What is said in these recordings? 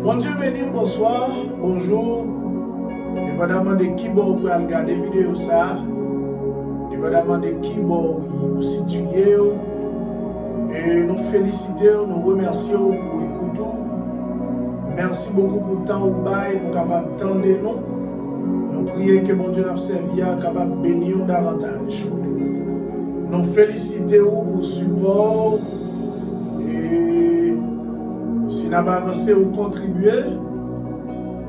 Bon Dieu béni, bonsoir, bonjour. Dépendamment de qui vous pouvez regarder la vidéo ça, dépendamment de qui vous situez, et nous félicitons, nous remercions pour écouter. Merci beaucoup pour le temps au bail, pour capable tendre nous. Nous prions que mon Dieu nous servi à capable bénir davantage. Nous félicitons pour le support et si nous avons avancé ou contribué,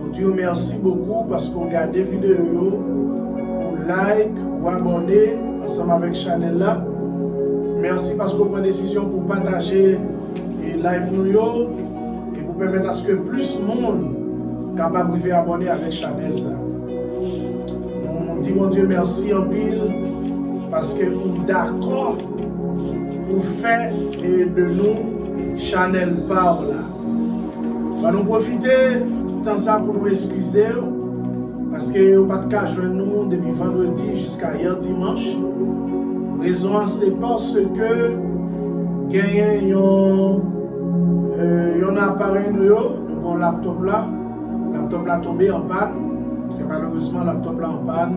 nous disons merci beaucoup parce que vous regardez la vidéo, vous like, vous abonnez ensemble avec la chaîne là. Merci parce que vous prenez décision pour partager les live nous et pour permettre à ce que plus de monde capable de abonner avec la chaîne ça. Nous disons mon Dieu merci en pile parce que vous êtes d'accord pour faire de nous Chanel par là. On va nous profiter de ça pour nous excuser parce que vous n'avez pas de joindre nous depuis vendredi jusqu'à hier dimanche. Raison c'est parce que il y a un appareil nous un laptop là tombé en panne. Et malheureusement laptop là en panne.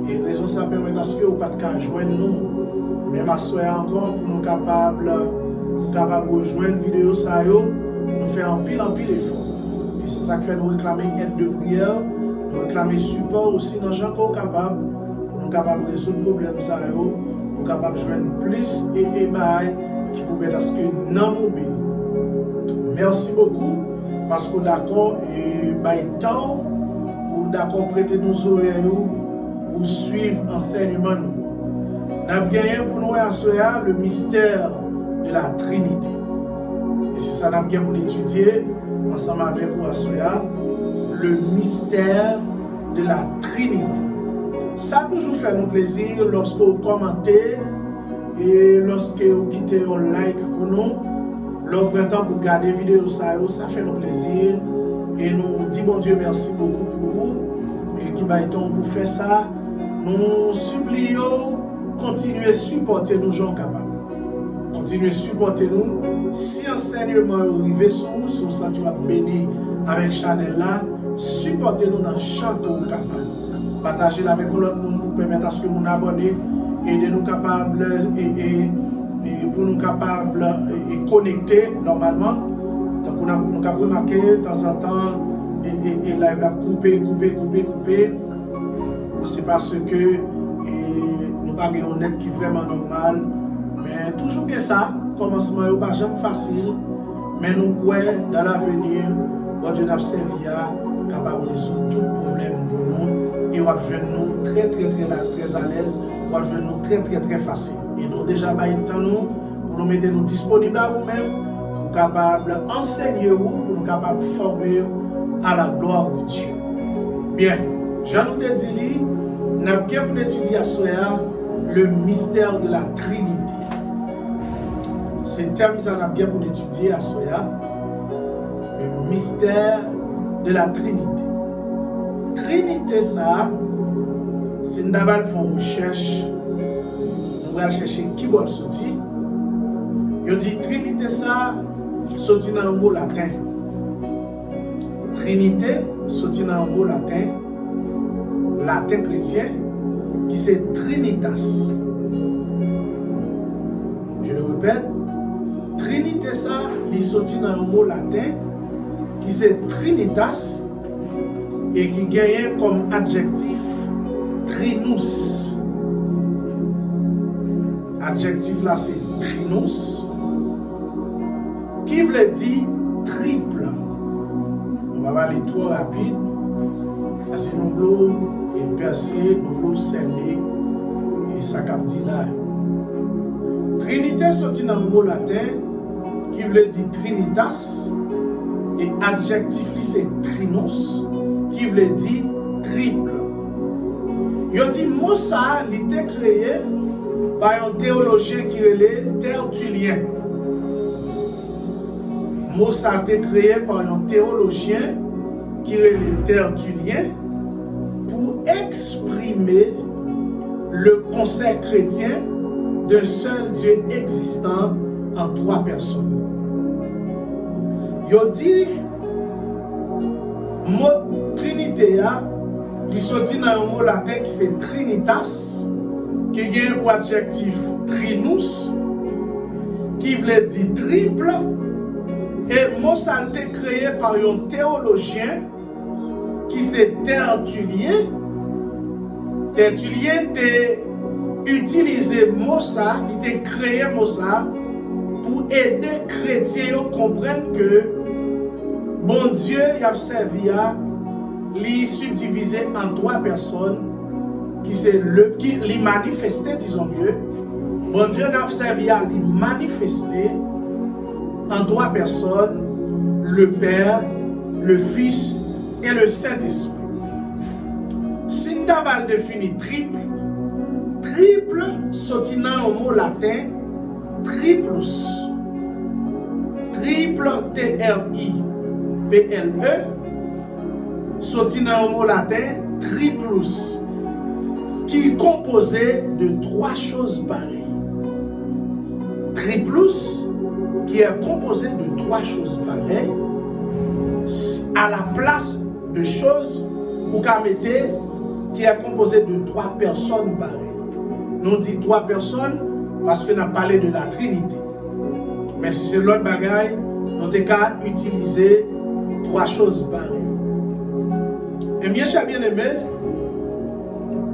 Et raison ça permet à ce que vous n'avez pas de joindre nous. Même à soir encore pour nous capables de rejoindre vidéo ça nous faire un pile effort. Et c'est ça qui fait nous réclamer aide de prière, nous réclamer support aussi dans les gens qui sont capables pour nous capables de résoudre le problème ça pour capable joindre plus et qui pour permettre à ce que nous bénissons. Merci beaucoup parce que d'accord et temps ou d'accord prêter nos oreilles pour suivre l'enseignement nous. Nous avons gagné pour nous à le mystère de la Trinité. Et c'est ça que nous avons étudier ensemble avec vous à le mystère de la Trinité. Ça a toujours fait nous plaisir lorsque vous commentez et lorsque vous quittez un like pour nous. Le printemps pour garder la vidéo, ça fait nous plaisir. Et nous disons bon Dieu merci beaucoup pour vous. Et qui va être pour faire ça. Nous supplions continuer à supporter nos gens capables. Continuez à supporter nous. Si enseignement est arrivé sur vous, si vous sentez béni avec Chanel là, supportez-nous dans chaque capable. Partagez-la avec l'autre monde pour permettre à ce que nous abonnés et nous capables et pour nous capables et connecter normalement. Donc on a remarqué de temps en temps et live la couper. C'est parce que nous pas un net qui est vraiment normal. Mais toujours que ça, commencement n'est pas jamais facile, mais nous pouvons dans l'avenir, bon Dieu nous servi à capable de résoudre tout problème pour nous et on va nous très à l'aise, on va nous très facile. Et nous déjà temps nous pour nous mettre nous disponibles à vous-même, pour capable enseigner vous, pour nous capable former à la gloire de Dieu. Bien, Jean nous te dit, nous avons bien pour étudier à Soya le mystère de la Trinité. C'est un thème que nous avons bien pour étudier à Soya, le mystère de la Trinité. Trinité, ça, c'est une recherche. Nous allons chercher qui va sortir. Il dit Trinité, ça, sorti dans un mot latin. Trinité, sorti dans un mot latin chrétien, qui c'est Trinitas. Je le répète, Trinité, ça, il sorti dans un mot latin, qui c'est Trinitas, et qui gagne comme adjectif Trinus. Adjectif là, c'est Trinus, qui veut dire triple. On va aller trop rapide, parce que nous voulons percer, nous voulons cerner, et ça cap dit là. Trinité sorti dans le mot latin, qui veut dire Trinitas, et adjectif c'est Trinus, qui veut dire triple. Il dit mot ça, il était créé par un théologien qui est Tertullien. Mot ça a été créé par un théologien qui est Tertullien pour exprimer le concept chrétien d'un seul Dieu existant en trois personnes. Il dit mot Trinité, il sorti dans un mot latin qui c'est Trinitas, qui vient pour adjectif trinus, qui veut dire triple, et mot ça a été créé par un théologien qui c'est Tertullien. Tertullien a utilisé mot ça, il a créé mot ça pour aider les chrétiens à comprendre que bon Dieu a servi à les subdiviser en 3 personnes qui les manifester, disons mieux. Bon Dieu a servi à les manifester en 3 personnes, le Père, le Fils et le Saint-Esprit. Si nous avons défini triple, sorti dans le mot latin, triplus. Triple, T-R-I-P-L-E, sorti dans le mot latin, triplus, qui est composé de 3 choses pareilles. Triplus, qui est composé de 3 choses pareilles, à la place de choses, ou qu'à mettre, qui est composé de 3 personnes pareilles. Nous dit 3 personnes parce qu'on a parlé de la Trinité. Mais si c'est l'autre bagaille, nous avons qu'à utiliser 3 choses pareilles. Et bien, cher bien-aimé,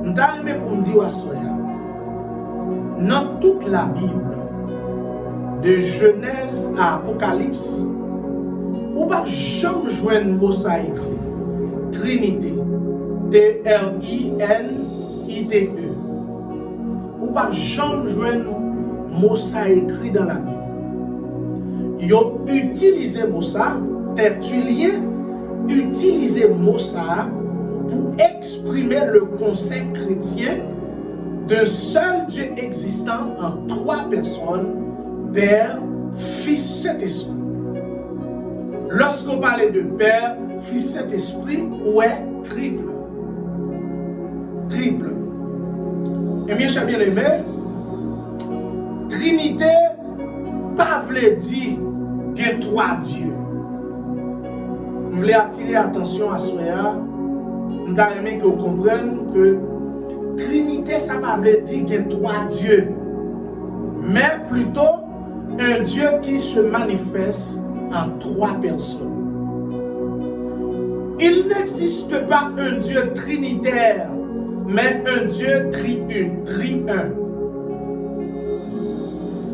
nous avons aimé pour nous dire à soi, dans toute la Bible, de Genèse à Apocalypse, on ne va jamais joindre le mot ça écrit. Trinité. T-R-I-N-I-T-E. On ne va jamais joindre le mot ça écrit dans la Bible. Ils ont utilisé le mot ça, Tertullien, utilisé le mot ça pour exprimer le concept chrétien d'un seul Dieu existant en 3 personnes, Père, Fils, Saint-Esprit. Lorsqu'on parlait de Père, Fils, Saint-Esprit, ouais, triple. Triple. Et bien, cher bien-aimé, Trinité, pas veut dire qu'il y a 3 dieux. Je voulais attirer l'attention à cela. Je voulais aimer que vous compreniez que Trinité, ça ne veut dire qu'il y a 3 dieux. Mais plutôt un Dieu qui se manifeste en 3 personnes. Il n'existe pas un Dieu trinitaire, mais un Dieu tri-un.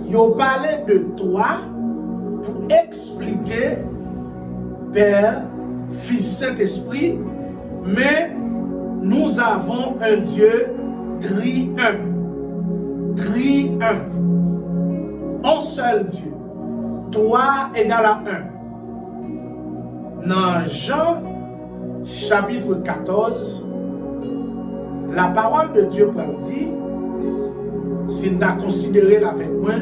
Il a parlé de 3 pour expliquer Père, Fils, Saint-Esprit, mais nous avons un Dieu tri-un. Un seul Dieu. 3 égale à 1. Dans Jean chapitre 14, la parole de Dieu dit, si nous avons considéré avec moi,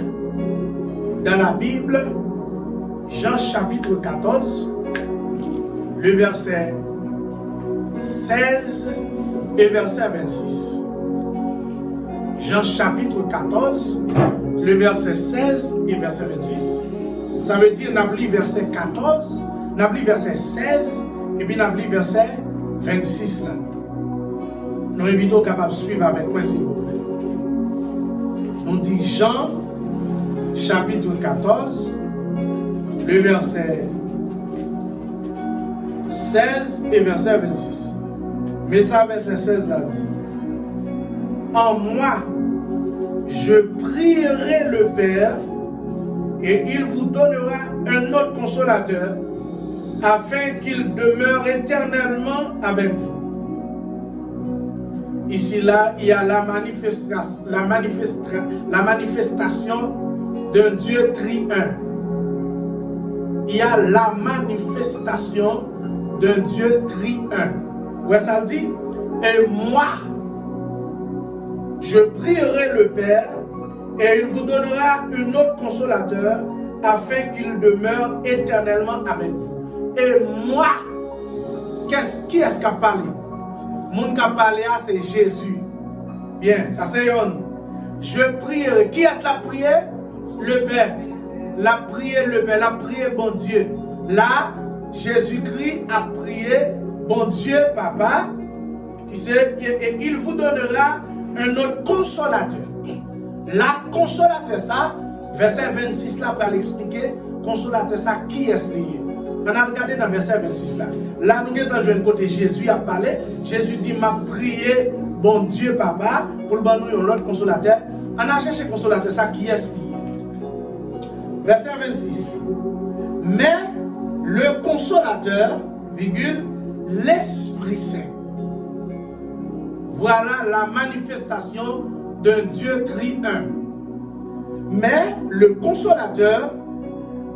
dans la Bible, Jean chapitre 14, le verset 16 et verset 26. Jean chapitre 14, le verset 16 et verset 26. Ça veut dire, nous lu verset 14, nous lu verset 16, et puis nous lu verset 26 là. Nous invitons capables de suivre avec moi s'il vous plaît. On dit Jean, chapitre 14, le verset 16 et verset 26. Mais ça, verset 16 là dit, en moi, je prierai le Père, et il vous donnera un autre consolateur, afin qu'il demeure éternellement avec vous. Ici, là, il y a la manifestation d'un Dieu tri-un. Il y a la manifestation d'un Dieu tri-un. Ouais, ça dit, et moi, je prierai le Père, et il vous donnera un autre consolateur, afin qu'il demeure éternellement avec vous. Et moi, qui est-ce qui a parlé? Mon qui a parlé, c'est Jésus. Bien, ça c'est on. Je prierai. Qui est-ce qui a prié? Le Père. La prié le Père, la prié bon Dieu. Là, Jésus-Christ a prié bon Dieu, Papa, et il vous donnera un autre consolateur. La consolateur, ça, verset 26 là, pour l'expliquer, consolateur, ça, qui est lié? On a regardé dans verset 26 là. Là, nous sommes dans un côté, Jésus a parlé. Jésus dit, m'a prié, bon Dieu, Papa, pour le bon nous, l'autre consolateur. On a cherché consolateur, ça, qui est lié? Verset 26. Mais le consolateur, virgule, l'Esprit Saint. Voilà la manifestation d'un Dieu tri-un. Mais le consolateur,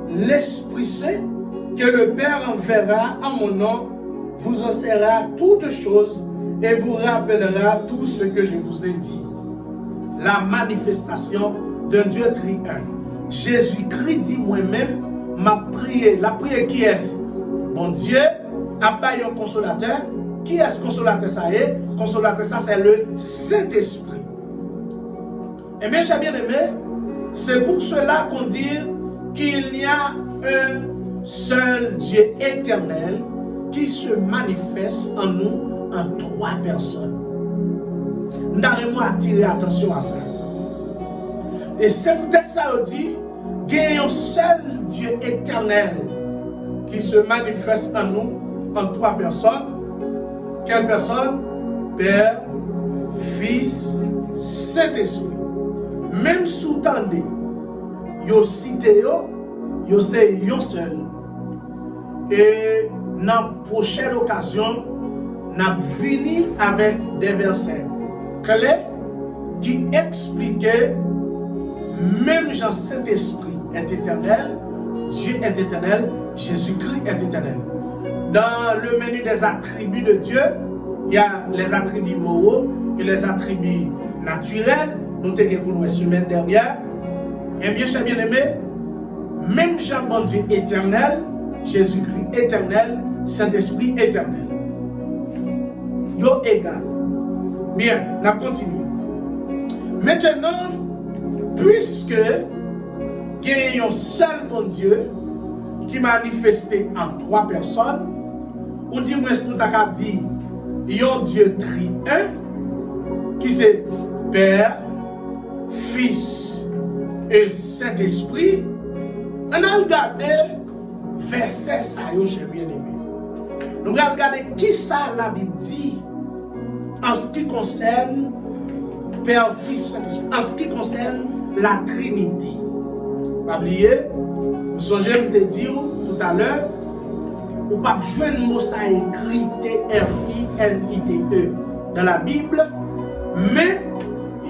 l'Esprit Saint, que le Père enverra en mon nom, vous enseignera toutes choses et vous rappellera tout ce que je vous ai dit. La manifestation d'un Dieu tri-un. Jésus-Christ dit moi-même, ma prière, la prière qui est, bon Dieu, a pas un consolateur. Qui est ce consolateur ça est? Consolateur ça c'est le Saint-Esprit. Et mes chers bien-aimés, c'est pour cela qu'on dit qu'il y a un seul Dieu éternel qui se manifeste en nous en trois personnes. Nous devons attirer attention à ça. Et c'est peut-être ça qu'on dit qu'il y a un seul Dieu éternel qui se manifeste en nous en trois personnes. Quelle personne? Père, Fils, Saint-Esprit. Même sous-tendé, yo cité yo c'est yon seul. Et dans la prochaine occasion, nous venons avec des versets clairs qui expliquent même Jean Saint-Esprit est éternel, Dieu est éternel, Jésus-Christ est éternel. Dans le menu des attributs de Dieu, il y a les attributs moraux et les attributs naturels. Nous avons vu pour la semaine dernière. Et bien, chers bien-aimés, même Jean, bon Dieu éternel, Jésus-Christ éternel, Saint-Esprit éternel. Yo égal. Bien, on continue. Maintenant, puisque il y a un seul bon Dieu qui manifesté en trois personnes, ou dis-moi ce que tu as dit, il y a un Dieu tri-un, qui c'est Père, Fils et Saint-Esprit. On a regardé verset ça, j'ai bien aimé. Nous allons regarder qui ça la Bible dit en ce qui concerne Père, Fils, Saint-Esprit, en ce qui concerne la Trinité. Pas oublier, nous sommes de dire tout à l'heure, ou pas jouer le mot ça écrit T-R-I-N-I-T-E dans la Bible, mais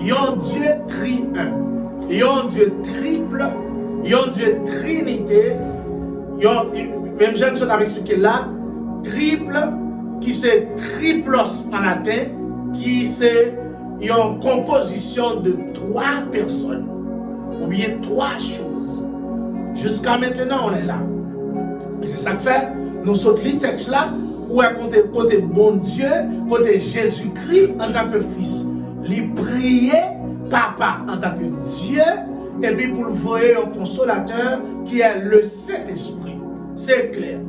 il y a un Dieu tri-un, il y a un Dieu triple, il y a un Dieu trinité, même Jean nous a expliqué là, triple, qui c'est triplos en latin, qui c'est une composition de trois personnes, ou bien trois choses. Jusqu'à maintenant, on est là. Et c'est ça que fait, nous sommes les textes là, où est côté bon Dieu, côté Jésus-Christ en tant que Fils. Les prier Papa en tant que Dieu, et puis pour le voir un consolateur qui est le Saint-Esprit. C'est clair.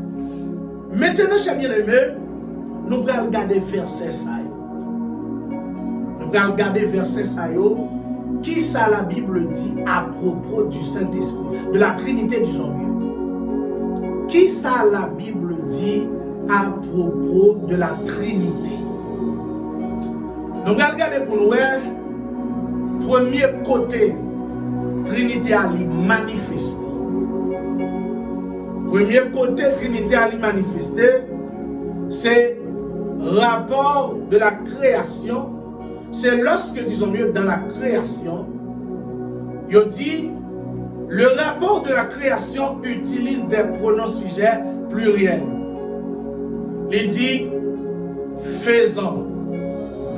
Maintenant, chers bien-aimés, nous allons regarder verset ça. Nous allons regarder verset ça. Qui ça la Bible dit à propos du Saint-Esprit, de la Trinité, disons-nous. Qui ça la Bible dit à propos de la Trinité? Nous allons regarder pour nous, premier côté, Trinité à lui manifester. Premier côté, Trinité à lui manifester, c'est rapport de la création. C'est lorsque, disons mieux, dans la création, il dit, le rapport de la création utilise des pronoms sujets pluriels. Il dit, faisons.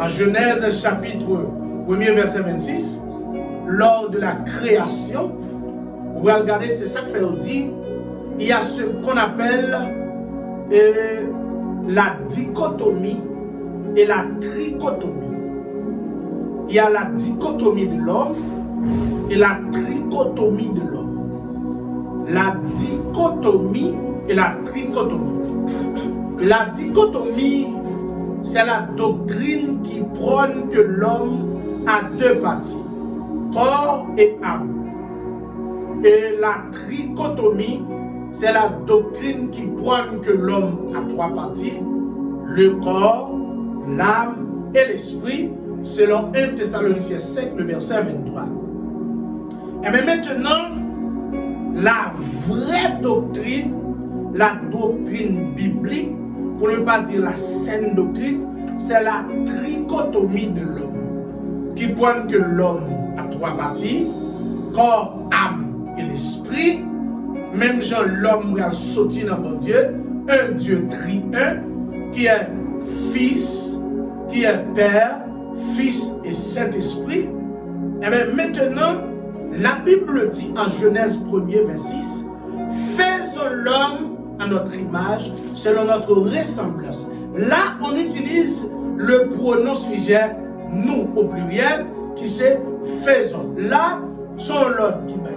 En Genèse chapitre 1er verset 26, lors de la création, vous allez regarder, c'est ça que fait dire, il y a ce qu'on appelle la dichotomie et la trichotomie. Il y a la dichotomie de l'homme et la trichotomie de l'homme. La dichotomie et la trichotomie. La dichotomie, c'est la doctrine qui prône que l'homme a deux parties, corps et âme. Et la trichotomie, c'est la doctrine qui prône que l'homme a trois parties, le corps, l'âme et l'esprit, selon 1 Thessaloniciens 5, le verset 23. Et bien maintenant, la vraie doctrine, la doctrine biblique, pour ne pas dire la saine doctrine, c'est la trichotomie de l'homme, qui pointe que l'homme a trois parties, corps, âme et l'esprit. Même Jean, l'homme a sauté dans bon Dieu, un Dieu tri-un, qui est Fils, qui est Père, Fils et Saint-Esprit. Et bien maintenant, la Bible dit en Genèse 1er, 26, faisons l'homme à notre image, selon notre ressemblance. Là, on utilise le pronom sujet nous au pluriel, qui c'est faisons. Là, son l'autre qui baille.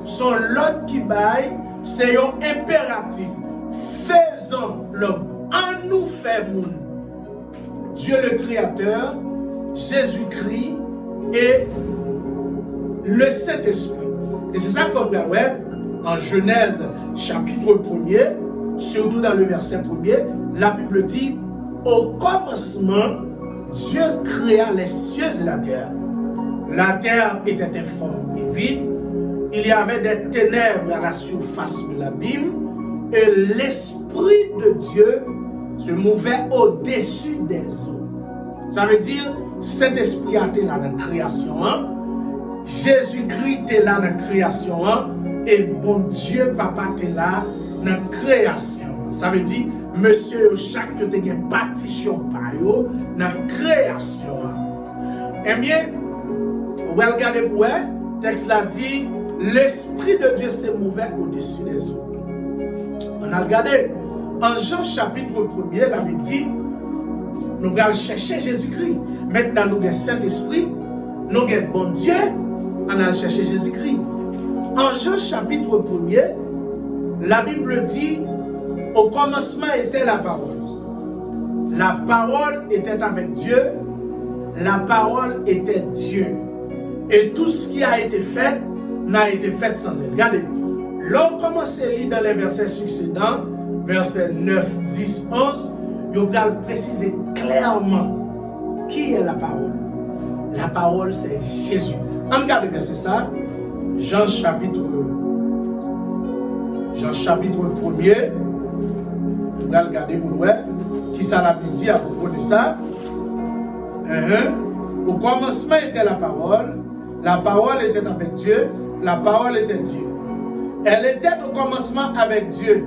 Son l'autre qui baille, c'est un impératif. Faisons l'homme. En nous fait monde. Dieu le Créateur, Jésus-Christ et le Saint-Esprit. Et c'est ça qu'il faut voir, ouais, en Genèse chapitre 1er, surtout dans le verset 1er, la Bible dit, au commencement, Dieu créa les cieux et la terre. La terre était informe et vide. Il y avait des ténèbres à la surface de l'abîme et l'Esprit de Dieu se mouvait au-dessus des eaux. Ça veut dire, cet esprit a été là dans la création, hein? Jésus-Christ était là dans la création, hein? Et bon Dieu, papa était là dans la création. Ça veut dire, monsieur, chaque de tes partitions par eux dans la création. Eh bien, on va regarder pour elle, le texte là dit, l'Esprit de Dieu s'est mouvé au-dessus des eaux. On a regardé. En Jean chapitre 1er, la Bible dit, nous allons chercher Jésus-Christ. Maintenant, nous avons Saint-Esprit, nous avons bon Dieu, on a cherché Jésus-Christ. En Jean chapitre 1er, la Bible dit, au commencement était la parole. La parole était avec Dieu, la parole était Dieu. Et tout ce qui a été fait n'a été fait sans elle. Regardez, l'on commence à lire dans les versets succédents, versets 9, 10, 11, il va préciser clairement qui est la parole. La parole, c'est Jésus. On regarde le verset ça. Jean chapitre 1er. On va regarder pour nous. Qui ça l'a dit à propos de ça. Au commencement était la parole était avec Dieu, la parole était Dieu. Elle était au commencement avec Dieu.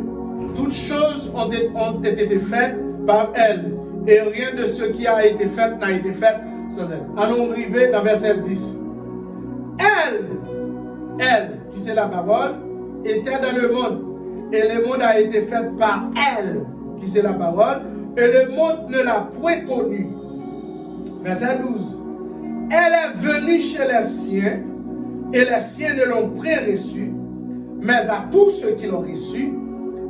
Toutes choses ont été faites par elle. Et rien de ce qui a été fait n'a été fait sans elle. Allons arriver dans verset 10. Elle, qui c'est la parole, était dans le monde. Et le monde a été fait par elle, qui c'est la parole. Et le monde ne l'a point connue. Verset 12. Elle est venue chez les siens, et les siens ne l'ont point reçue, mais à tous ceux qui l'ont reçue,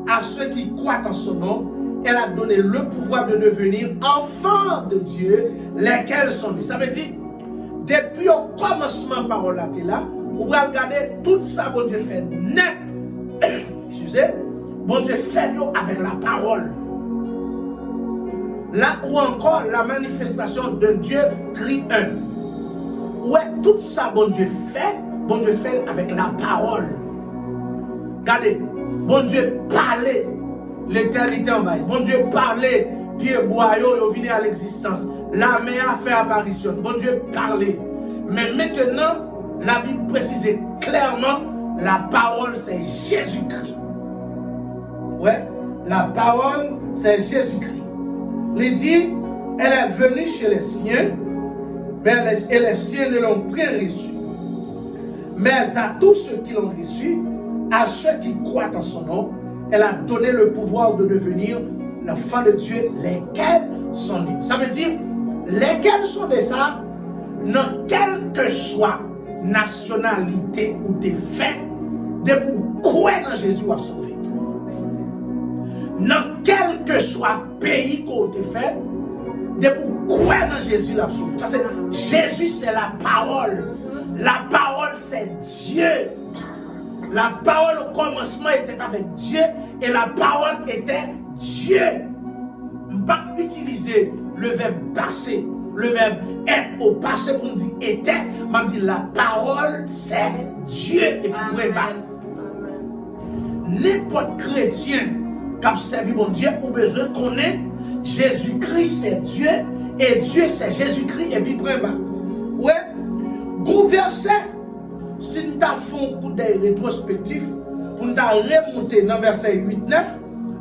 à ceux qui croient en son nom, elle a donné le pouvoir de devenir enfants de Dieu, lesquels sont nés. Ça veut dire, depuis au commencement, parole là, vous pouvez regarder tout ça, bon Dieu fait net. Excusez, bon Dieu fait avec la parole. Là ou encore la manifestation de Dieu tri-un. Ouais, tout ça, bon Dieu fait avec la parole. Regardez, bon Dieu parlait, l'éternité envahie. Bon Dieu parlait, Dieu boyau, il venu à l'existence. La mer a fait apparition. Bon Dieu parlait. Mais maintenant, la Bible précise clairement, la parole c'est Jésus-Christ. Ouais, la parole c'est Jésus-Christ. Il dit, elle est venue chez les siens, et les siens ne l'ont point reçu. Mais à tous ceux qui l'ont reçu, à ceux qui croient en son nom, elle a donné le pouvoir de devenir l'enfant de Dieu, lesquels sont nés. Ça veut dire, lesquels sont nés ça, dans quelle que soit nationalité ou des faits, de vous croire dans Jésus à sauver. Dans quelle quel que soit le pays qu'on te fait, de pour croire dans Jésus l'absolu. Jésus, c'est la parole. La parole, c'est Dieu. La parole au commencement était avec Dieu et la parole était Dieu. On ne peut pas utiliser le verbe passé, le verbe être au passé pour dire était. On dit la parole, c'est Dieu. Et puis, n'importe chrétien qui a servi mon Dieu, ou besoin qu'on ait Jésus-Christ, c'est Dieu, et Dieu, c'est Jésus-Christ, et puis près bas. Ouais, bon verset, si nous avons fait des rétrospectifs, pour nous remonter dans verset 8-9,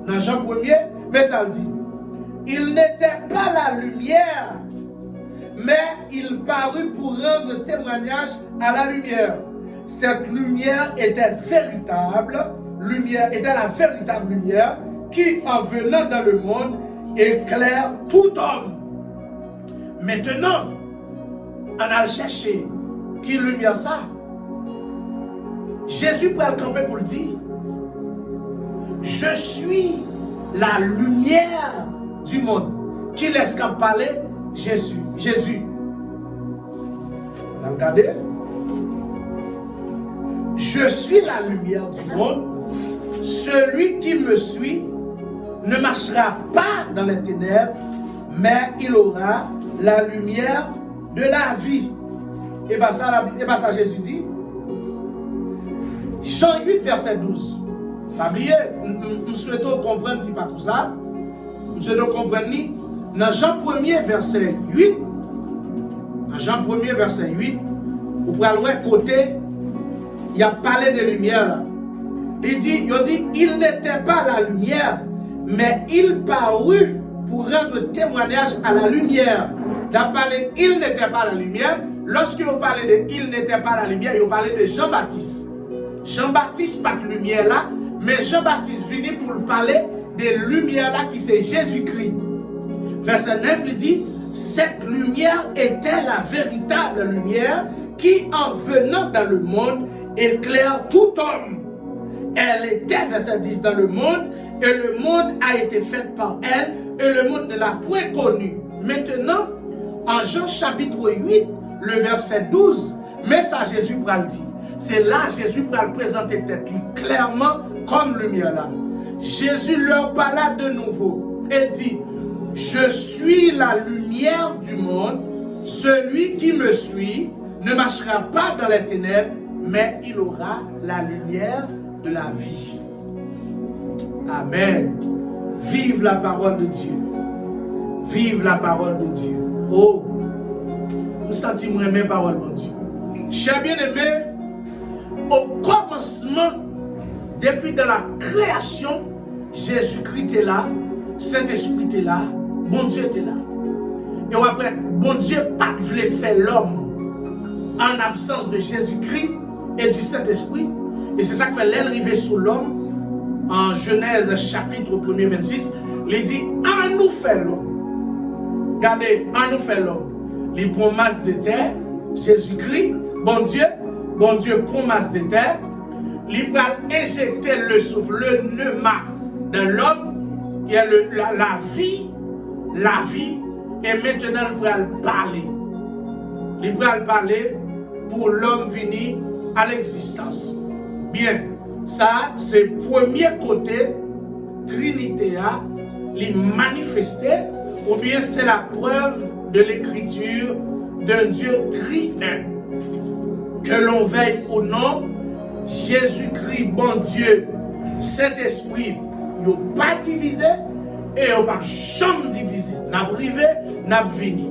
dans Jean 1er, mais ça le dit, il n'était pas la lumière, mais il parut pour rendre témoignage à la lumière. Cette lumière était véritable, était la véritable lumière qui, en venant dans le monde, éclaire tout homme. Maintenant, on a cherché qui lumière ça. Jésus prend le camper pour le dire. Je suis la lumière du monde. Qui laisse qu'à parler? Jésus. Regardez. Je suis la lumière du monde. Celui qui me suit ne marchera pas dans les ténèbres, mais il aura la lumière de la vie. Et bien ça Jésus dit. Jean 8, verset 12. Pas oublier, nous souhaitons comprendre si pas tout ça. Nous souhaitons comprendre dans Jean 1er, verset 8. Dans Jean 1er, verset 8, vous pouvez voir côté, il a parlé de lumière là. Il dit, il n'était pas la lumière, mais il parut pour rendre témoignage à la lumière. Il a parlé, il n'était pas la lumière. Lorsqu'il a parlé de il n'était pas la lumière, il a parlé de Jean-Baptiste. Jean-Baptiste pas de lumière là, mais Jean-Baptiste venu pour parler de lumière là qui c'est Jésus-Christ. Verset 9, il dit, cette lumière était la véritable lumière qui, en venant dans le monde, éclaire tout homme. Elle était, verset 10, dans le monde, et le monde a été fait par elle, et le monde ne l'a point connue. Maintenant, en Jean chapitre 8, le verset 12, mais ça Jésus va le dire. C'est là Jésus va le présenter clairement comme lumière là. Jésus leur parla de nouveau et dit, je suis la lumière du monde, celui qui me suit ne marchera pas dans les ténèbres, mais il aura la lumière de la vie. Amen. Vive la parole de Dieu. Vive la parole de Dieu. Oh, nous sentons aimer la parole de Dieu. Chers bien-aimés, au commencement, depuis de la création, Jésus-Christ est là, Saint-Esprit est là, bon Dieu est là. Et après, bon Dieu pas voulu faire l'homme en absence de Jésus-Christ et du Saint-Esprit. Et c'est ça qui fait l'arrivée sur l'homme. En Genèse chapitre 1er 26, il dit, à nous faire l'homme. Regardez, à nous faire l'homme. Les promesses de terre, Jésus-Christ, bon Dieu promesse de terre, il va injecter le souffle, le pneuma de l'homme, qui est la vie, et maintenant il va parler. Il va parler pour l'homme venir à l'existence. Bien, ça c'est le premier côté, Trinité, les manifester, ou bien c'est la preuve de l'écriture d'un Dieu triun. Que l'on veille au nom, Jésus-Christ, bon Dieu, Saint-Esprit, ils n'ont pas divisé et ils n'ont pas jamais divisé. N'a privé, n'a vini.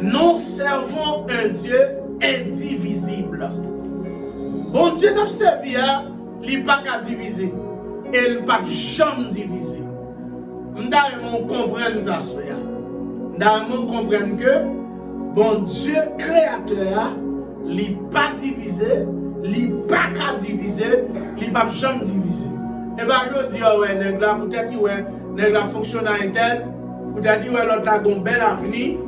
Nous servons un Dieu indivisible. Bon Dieu n'a servi, il n'a pas qu'à diviser. Et il n'a pas jamais divisé. Nous devons comprendre ça. Nous devons comprendre que bon Dieu créateur, il n'a pas divisé, il n'a pas qu'à diviser, il n'a pas jamais divisé. Et bien, je dis, ouais, peut-être que nègre fonctionne à tel, peut-être que l'autre a un bel avenir,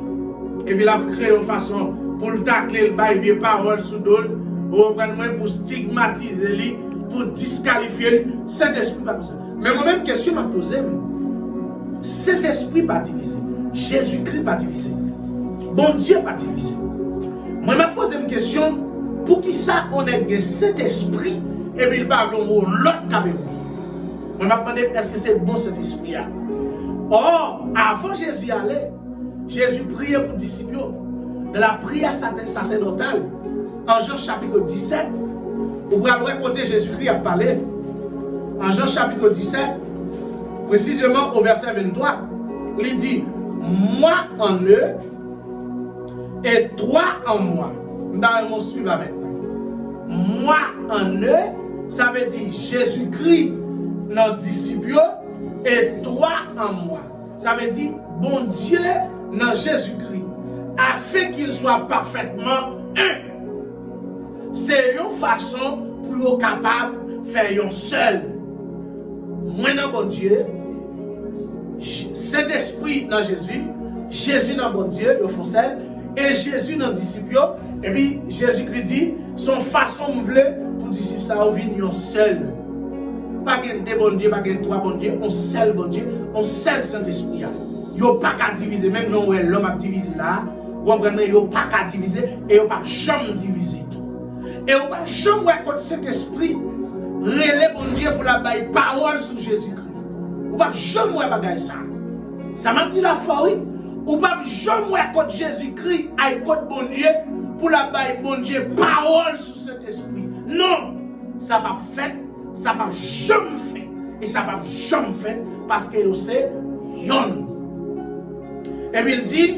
et puis il a créé une façon pour le tacler, il a des paroles sous l'eau, pour stigmatiser lui, pour disqualifier lui. Saint-Esprit, pas comme ça. Mais moi-même, question m'a posé, cet esprit pas divisé. Jésus-Christ pas divisé. Bon Dieu pas divisé. Moi, m'a posé une question, pour qui ça on est cet esprit et puis il va avoir l'autre caméra. Moi, m'a demandé, est-ce que c'est bon cet esprit-là? Or, avant Jésus allait, Jésus priait pour les disciples. Dans la prière sacerdotale, en Jean chapitre 17, vous pouvez écouter Jésus-Christ a parlé. En Jean chapitre 17, précisément au verset 23, il dit, moi en eux et toi en moi. Dans mon suivant avec moi en eux, ça veut dire Jésus-Christ, notre disciple, et toi en moi. Ça veut dire, bon Dieu, dans Jésus-Christ, afin qu'il soit parfaitement un. C'est une façon pour être capable de faire un seul. Moi dans bon Dieu, cet esprit dans Jésus, Jésus dans bon Dieu, le font seul, et Jésus dans disciple, et puis Jésus-Christ dit, son façon de vouloir pour disciple ça venir un seul. Pas deux bon Dieu, pas trois bon Dieu, un seul bon Dieu, un seul Saint-Esprit. Il n'y a pas qu'à diviser, même non l'homme a divisé là, il n'y a pas qu'à diviser, et il n'y a pas jamais diviser tout. Et on va jamais contre cet esprit, relais bon Dieu pour la baille parole sur Jésus-Christ. On va jamais bagaille ça. Ça m'a dit la foi, oui. On va jamais contre Jésus-Christ, à contre bon Dieu pour la baille bon Dieu parole sur cet esprit. Non, ça va fait, ça va jamais fait. Et ça va jamais fait parce que c'est yon. Et puis il dit,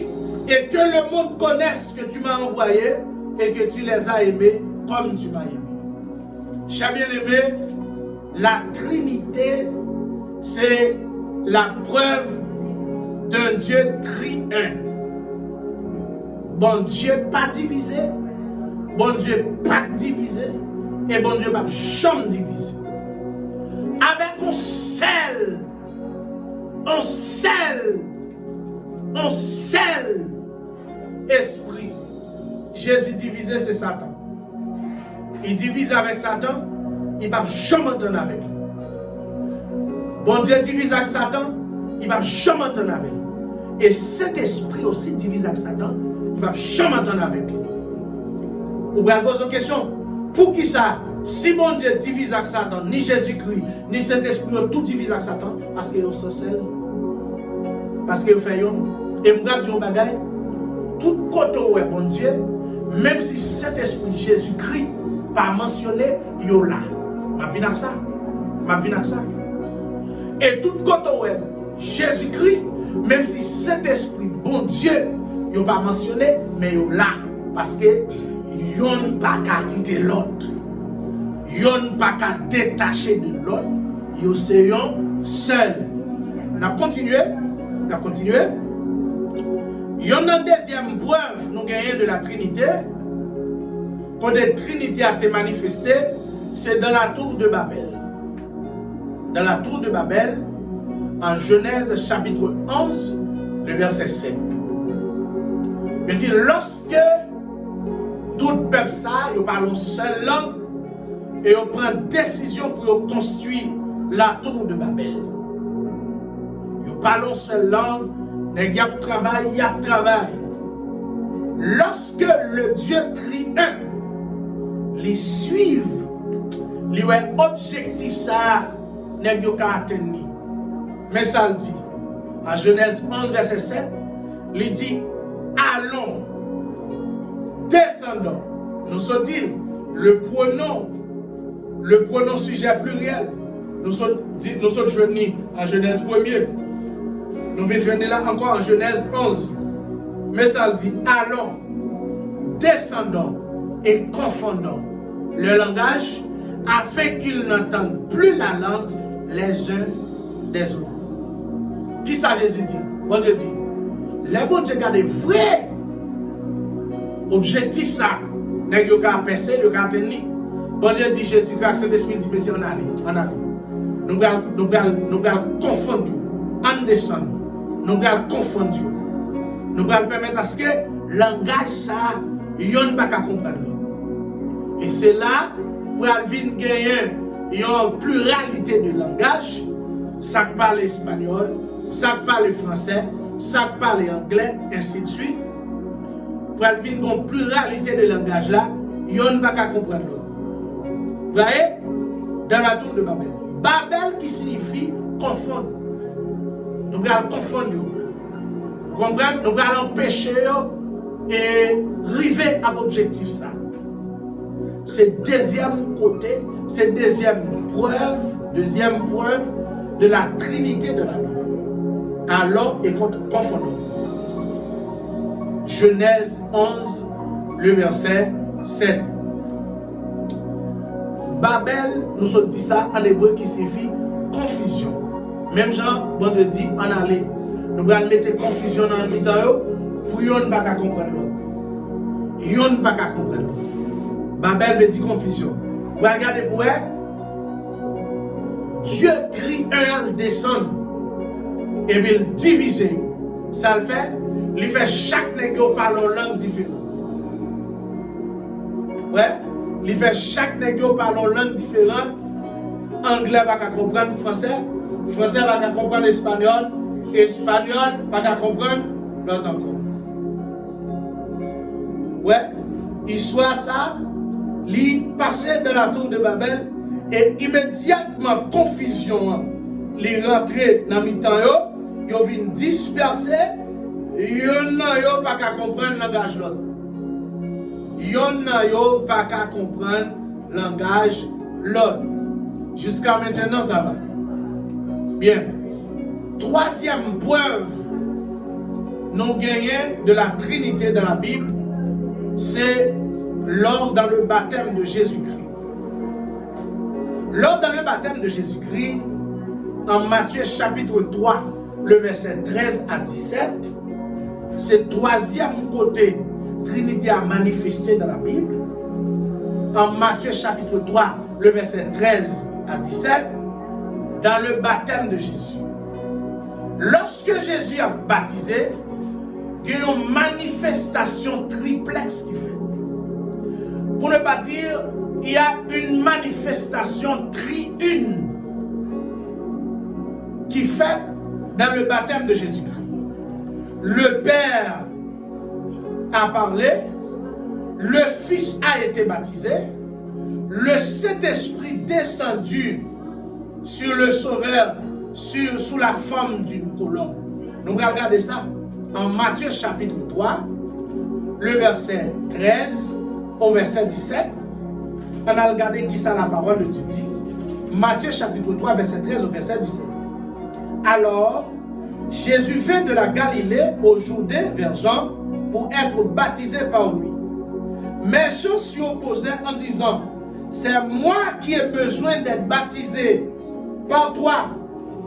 et que le monde connaisse que tu m'as envoyé et que tu les as aimés comme tu m'as aimé. Chers bien-aimés, la Trinité, c'est la preuve d'un Dieu triun. Bon Dieu pas divisé, bon Dieu pas divisé, et bon Dieu pas jamais divisé. Avec un seul esprit. Jésus divisé, c'est Satan. Il divise avec Satan, il ne va jamais entendre avec lui. Bon Dieu divise avec Satan, il ne va jamais entendre avec lui. Et cet esprit aussi divise avec Satan, il ne va jamais entendre avec lui. Vous pouvez poser une question, pour qui ça? Si bon Dieu divise avec Satan, ni Jésus-Christ, ni cet esprit, tout divise avec Satan, parce qu'il est seul. Parce qu'il fait yon. Et vous regardez un bagage, tout côté où est bon Dieu, même si cet esprit Jésus-Christ pas mentionné, il est là. Ma vie dans ça. Et tout côté où est Jésus-Christ, même si cet esprit bon Dieu, il n'est pas mentionné, mais il est là. Parce que yon pas qu'à quitter l'autre. Yon pas qu'à détacher de l'autre. Yon c'est yon seul. On a continué. Il y a une deuxième preuve nous gagnons de la Trinité. Quand la Trinité a été manifestée, c'est dans la tour de Babel. Dans la tour de Babel, en Genèse chapitre 11, le verset 7. Il dit, lorsque tout peuple ça, il parle une seule langue, et il prend décision pour construire la tour de Babel. Il parle une seule langue, il y a travail. Lorsque le Dieu triun les suivent, les objectifs ça n'est pas atteint. Mais ça le dit, en Genèse 11, verset 7, il dit, allons, descendons. Nous sommes dit, le pronom sujet pluriel, nous sommes joignés en Genèse 1er. Nous venons joindre là encore en Genèse 11. Mais ça le dit, allons, descendons et confondons le langage afin qu'ils n'entendent plus la langue les uns des autres. Qui ça Jésus dit? Bon Dieu dit, les bons Dieu gardent vrai objectif ça. N'est-ce pas percer, le cas tenir. Bon Dieu dit, Jésus, que Saint-Esprit dit, mais c'est on allait. Nous allons confondre, en descendre. Nous allons confondre. Nous allons permettre à ce que le langage ça, il n'y a pas qu'à comprendre. Et c'est là pour venir gagner une pluralité de langage ça parle espagnol, ça parle français, ça parle anglais, ainsi de suite. Pour venir une pluralité de langage là, yon pas qu'à comprendre l'autre. Vous voyez? Dans la tour de Babel. Babel qui signifie confondre. Nous allons confondre. Vous comprenez? Nous allons empêcher et arriver à l'objectif ça. C'est deuxième côté, c'est deuxième preuve de la Trinité de la Bible. Alors et contre confondons. Genèse 11, le verset 7. Babel, nous sommes dit ça en hébreu qui signifie confusion. Même Jean, bon Dieu dit, en aller. Nous allons mettre confusion dans le milieu pour yon pas qu'à comprendre l'autre. Yon pas qu'à comprendre l'autre. Babel veut dire confusion. Vous regardez pour elle. Dieu triun descend et il divise. Ça le fait. Il fait chaque nègre parle en langue différente. Ouais. Il fait chaque nègre parle en langue différente. Anglais va pas comprendre français. Français va pas comprendre espagnol. Espagnol va pas comprendre l'autre encore. Ouais. Histoire ça. Il passait dans la tour de Babel et immédiatement confusion. Il rentré dans mi-temps yo vient disperser. Yon nan yo pas qu'à comprendre langage l'autre. Yon nan yo pas qu'à comprendre langage l'autre. Jusqu'à maintenant ça va. Bien. Troisième preuve non gagnée de la Trinité dans la Bible, c'est lors dans le baptême de Jésus-Christ. Lors dans le baptême de Jésus-Christ, en Matthieu chapitre 3, le verset 13 à 17, c'est troisième côté Trinité a manifesté dans la Bible. En Matthieu chapitre 3, le verset 13 à 17, dans le baptême de Jésus. Lorsque Jésus a baptisé, il y a une manifestation triplexe qui fait. Pour ne pas dire, il y a une manifestation triune qui fait dans le baptême de Jésus-Christ. Le Père a parlé, le Fils a été baptisé, le Saint-Esprit descendu sur le Sauveur sous la forme d'une colombe. Nous regardons ça en Matthieu chapitre 3, le verset 13 au verset 17. On a regardé qui ça la parole de Dieu dit. Matthieu chapitre 3, verset 13 au verset 17. Alors, Jésus vint de la Galilée au Jourdain vers Jean pour être baptisé par lui. Mais Jean s'y opposait en disant, c'est moi qui ai besoin d'être baptisé par toi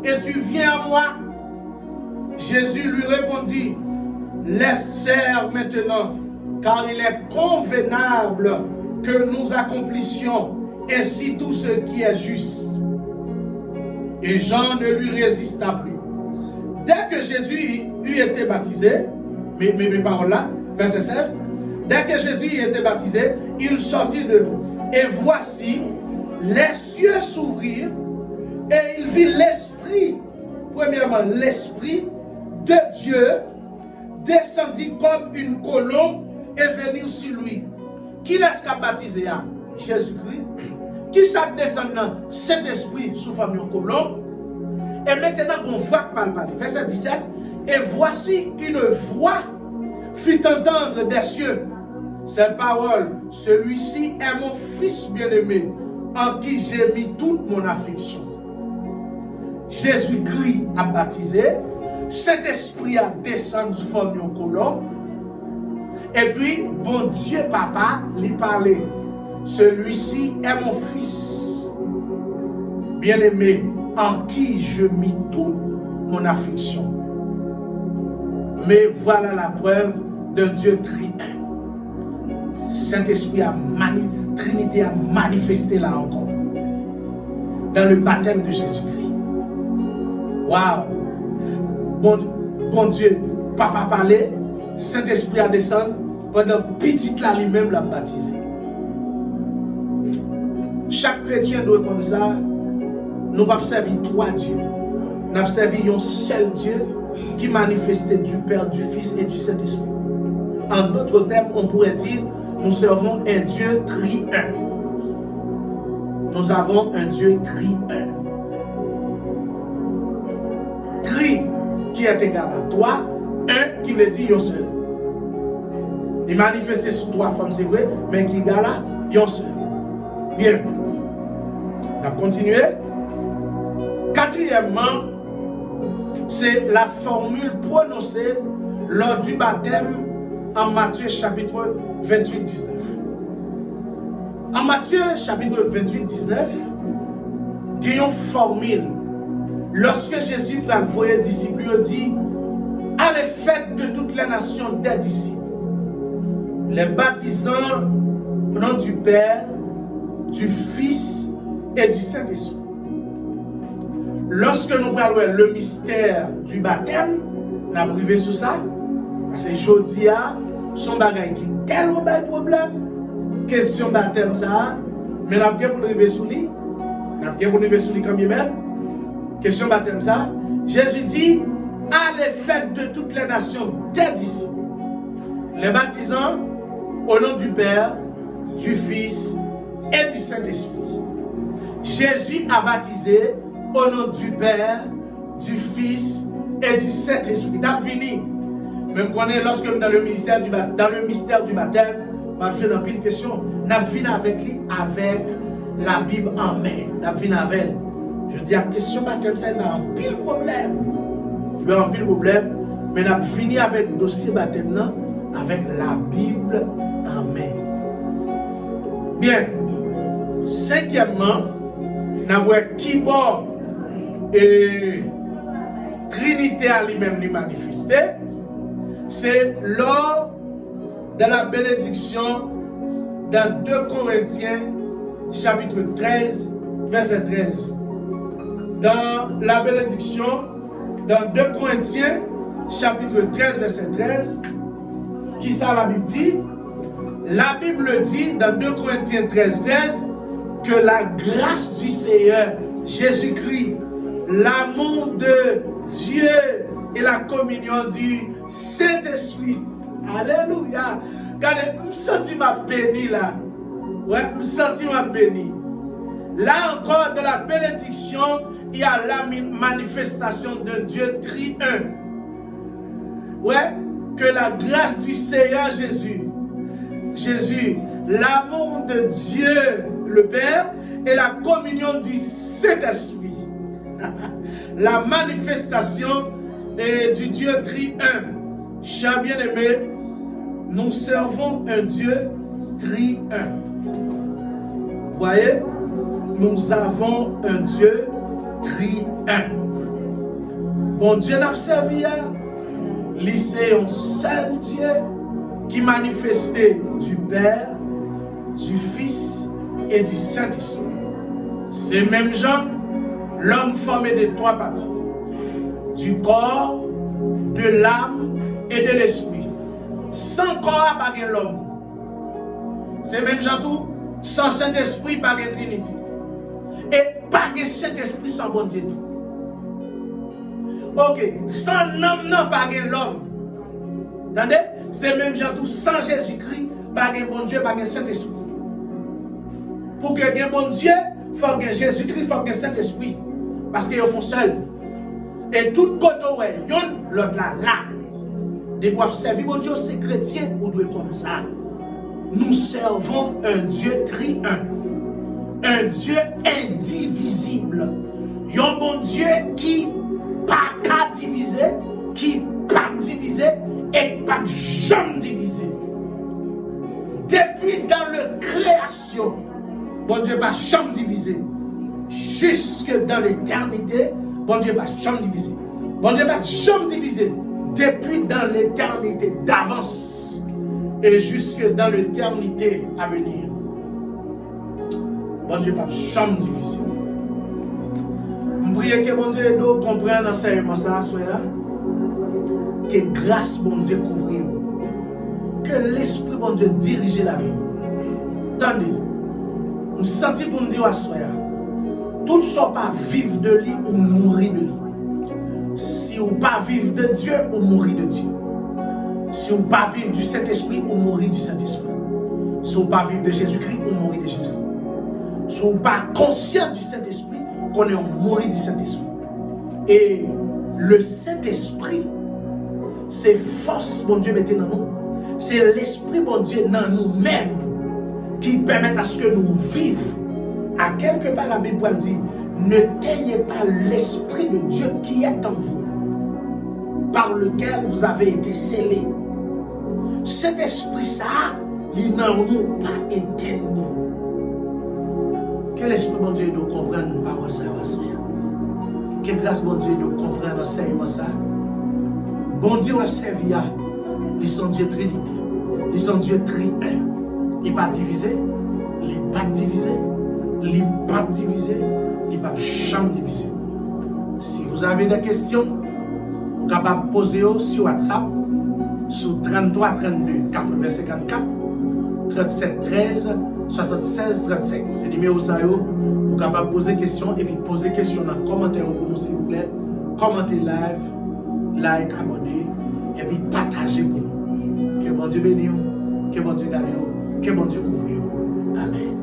et tu viens à moi. Jésus lui répondit, laisse faire maintenant, car il est convenable que nous accomplissions ainsi tout ce qui est juste. Et Jean ne lui résista plus. Dès que Jésus eut été baptisé, mes paroles là, verset 16, dès que Jésus eut été baptisé, il sortit de l'eau. Et voici, les cieux s'ouvrirent et il vit l'Esprit, premièrement l'Esprit de Dieu, descendit comme une colombe et venir sur lui. Qui est-ce qui a baptisé? Jésus-Christ. Qui s'est descendant cet esprit sous forme de colombe? Et maintenant, on voit par le verset 17. Et voici une voix fit entendre des cieux cette parole. Celui-ci est mon fils bien-aimé, en qui j'ai mis toute mon affection. Jésus-Christ a baptisé. Cet esprit a descendu sous forme de colombe. Et puis, bon Dieu, papa, lui parlait. Celui-ci est mon fils bien-aimé, en qui je mis toute mon affection. Mais voilà la preuve d'un Dieu triun. Saint-Esprit Trinité a manifesté là encore. Dans le baptême de Jésus-Christ. Waouh! Bon Dieu, papa parlait, Saint-Esprit a descendu, pendant petite là lui-même l'a baptisé. Chaque chrétien doit comme ça, nous pas servir trois dieux. nous avons servi un seul Dieu qui manifestait du Père, du Fils et du Saint-Esprit. En d'autres termes, on pourrait dire, nous servons un Dieu tri-un. Nous avons un Dieu tri-un. Tri qui est égal à toi, un qui veut dire un seul. Il manifestait sous trois formes, c'est vrai, mais qui est égal à un seul. Bien. On va continuer. Quatrièmement, c'est la formule prononcée lors du baptême en Matthieu chapitre 28-19. En Matthieu chapitre 28-19, il y a une formule. Lorsque Jésus va envoyer les disciples, il dit, allez faites de toutes les nations des disciples, les baptisant au nom du Père, du Fils et du Saint-Esprit. Lorsque nous parlons le mystère du baptême, nous avons privé sur ça, parce que aujourd'hui, son bagage qui est tellement de problème, question baptême ça, mais nous avons bien pour priver sur lui, nous avons bien pour priver sur lui quand même, question baptême ça, Jésus dit, allez faites de toutes les nations des disciples, les baptisant au nom du Père, du Fils et du Saint-Esprit. Jésus a baptisé au nom du Père, du Fils et du Saint-Esprit. D'après même qu'on est lorsque dans le mystère du baptême, m'a joué dans une question, n'a venu avec lui avec la Bible en main. N'a venu avec elle. Je dis la question baptême ça il a un pile problème. Il a un pile problème, mais n'a venu avec le dossier baptême non, avec la Bible en main. Bien. Cinquièmement, n'a qui bon et Trinité à lui-même lui manifester, c'est lors de la bénédiction dans 2 Corinthiens chapitre 13 verset 13. Dans la bénédiction dans 2 Corinthiens chapitre 13 verset 13, qui ça la Bible dit? La Bible dit dans 2 Corinthiens 13 13 que la grâce du Seigneur Jésus-Christ, l'amour de Dieu et la communion du Saint-Esprit. Alléluia. Regardez, je me sens ma béni là. Ouais, je me sens ma béni. Là encore, de la bénédiction, il y a la manifestation de Dieu tri-un. Ouais, que la grâce du Seigneur Jésus, l'amour de Dieu le Père et la communion du Saint-Esprit. La manifestation du Dieu tri-un. Chers bien-aimés, nous servons un Dieu tri-un. Voyez, nous avons un Dieu tri-un. Bon Dieu n'a servi à c'est un seul Dieu qui manifestait du Père, du Fils et du Saint-Esprit. Ces mêmes gens, l'homme formé de trois parties, du corps, de l'âme et de l'esprit. Sans corps, pas de l'homme. Ces mêmes gens tout, sans Saint-Esprit, pas de Trinité. Et pas de Saint-Esprit sans bon Dieu tout. Ok, sans l'homme, non, pas de l'homme. Attendez? C'est même gens tout, sans Jésus-Christ, pas de bon Dieu, pas de Saint-Esprit. Pour que y ait bon Dieu, il faut que Jésus-Christ, il faut que Saint-Esprit. Parce qu'ils font seuls. Et tout côté, l'autre là. Des pour servir bon Dieu, c'est chrétien, ou doit comme ça. Nous servons un Dieu tri-un. Un Dieu indivisible. Un bon Dieu qui pas qu'à diviser, qui pas divisé et pas jamais divisé. Depuis dans la création, bon Dieu pas jamais divisé. Jusque dans l'éternité, bon Dieu pas jamais divisé. Bon Dieu pas jamais divisé. Depuis dans l'éternité d'avance et jusque dans l'éternité à venir. Bon Dieu pas jamais divisé. Je prie que bon Dieu nous comprenne l'enseignement ça, que grâce bon Dieu couvre, que l'esprit bon Dieu dirige la vie. Attendez, je sens pour me dire à soya, tout ne soit pas vivre de lui ou mourir de lui. pas vivre de Dieu, ou mourir de Dieu. Si vous pas vivre du Saint-Esprit, ou mourir du Saint-Esprit. Si vous pas vivre de Jésus-Christ, ou mourir de Jésus-Christ. Si vous pas conscient du Saint-Esprit, qu'on est mourir du Saint-Esprit. Et le Saint-Esprit, c'est force, mon Dieu, mettez dans nous. C'est l'Esprit, mon Dieu, dans nous-mêmes qui permet à ce que nous vivions. À quelque part, la Bible dit, ne teignez pas l'Esprit de Dieu qui est en vous, par lequel vous avez été scellés. Cet esprit, ça, il n'a pas éteint. Quel esprit, mon Dieu, nous comprendre une parole ça, quelle grâce, mon Dieu, nous comprendre l'enseignement ça. Bon Dieu, on servi à. Ils sont Dieu Trinité. Ils sont Dieu Tri-un. Il n'est pas divisé. Il n'est pas divisé. Il n'est pas divisé. Il n'est pas jamais divisé. Si vous avez des questions, vous êtes capable de poser sur WhatsApp sur 33 32 80 54 37 13 76 35. C'est le numéro ça. Vous êtes capable de poser des questions et puis poser des questions dans les commentaires pour nous, s'il vous plaît. Commentez live, like, abonnez et puis partagez pour nous. Que bon Dieu bénisse, que bon Dieu gagne, que bon Dieu couvre. Amen.